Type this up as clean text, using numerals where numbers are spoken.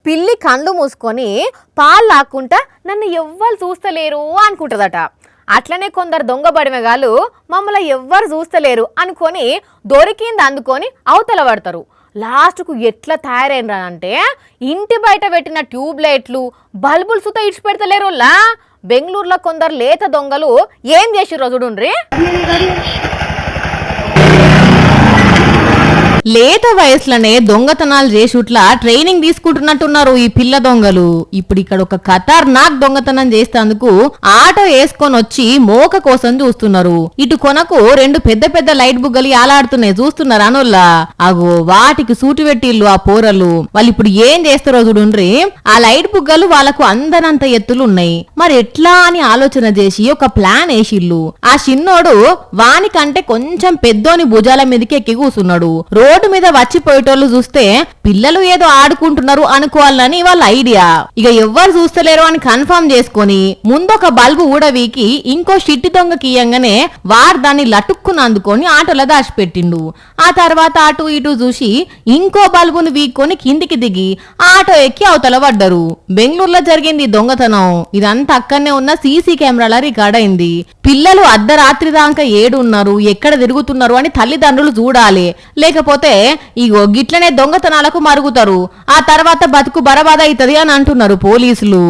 పిల్లి కళ్ళు మూసుకొని పాలు లాక్కుంటా నన్ను ఎవ్వరు చూస్తలేరు అనుకుంటుందట. అట్లనే కొందరు దొంగ బడిమెగాళ్ళు మమ్మల్ని ఎవ్వరు చూస్తలేరు అనుకొని దొరికింది అందుకొని అవతల పడతారు. లాస్ట్కు ఎట్లా తయారైనరంటే ఇంటి బయట పెట్టిన ట్యూబ్ లైట్లు బల్బులు సుత ఇడిచి పెడతలేరు. బెంగళూరులో కొందరు లేత దొంగలు ఏం చేసిర్రో చూడుండ్రి. లేత వయసులోనే దొంగతనాలు చేసుట్లా ట్రైనింగ్ తీసుకుంటున్నట్టున్నారు ఈ పిల్ల దొంగలు. ఇప్పుడు ఇక్కడ ఒక ఖతర్నాక్ దొంగతనం చేసేందుకు ఆటో వేసుకొని వచ్చి మోక కోసం చూస్తున్నారు. ఇటు కొనకు రెండు పెద్ద పెద్ద లైట్ బుగ్గలు ఆలాడుతున్నాయి, చూస్తున్నారు అనుల్లా. అగో వాటికి సూటి పెట్టిల్లు ఆ పోరలు. వాళ్ళు ఇప్పుడు ఏం చేస్తారో చూడుండ్రి. ఆ లైట్ బుగ్గలు వాళ్ళకు అందనంత ఎత్తులు ఉన్నాయి. మరి ఎట్లా అని ఆలోచన చేసి ఒక ప్లాన్ వేసిల్లు. ఆ చిన్నోడు వానికంటే కొంచెం పెద్దోని భుజాల మీదకి ఎక్కి కూసున్నాడు. రోడ్డు మీద వచ్చిపోయేటోళ్ళు చూస్తే పిల్లలు ఏదో ఆడుకుంటున్నారు అనుకోవాలని వాళ్ళ ఐడియా. ఇక ఎవ్వరు చూస్తలేరు అని కన్ఫర్మ్ చేసుకొని ముందొక బల్బు ఊడవీకి ఇంకో షిట్టి దొంగ కీయంగానే వారు దాన్ని లటుక్కుని అందుకొని ఆటోలో దాచిపెట్టిండు. ఆ తర్వాత అటు ఇటు చూసి ఇంకో బల్బును వీక్కొని కిందికి దిగి ఆటో ఎక్కి అవతల పడ్డరు. బెంగళూరులో జరిగింది దొంగతనం. ఇదంతా అక్కడనే ఉన్న సీసీ కెమెరాల రికార్డ్ అయింది. పిల్లలు అర్ధరాత్రి దాకా ఏడున్నారు, ఎక్కడ తిరుగుతున్నారు అని తల్లిదండ్రులు చూడాలి. లేకపోతే ఇగో గిట్లనే దొంగతనాలకు మరుగుతారు. ఆ తర్వాత బతుకు బరబాద్ అవుతుంది అని అంటున్నారు పోలీసులు.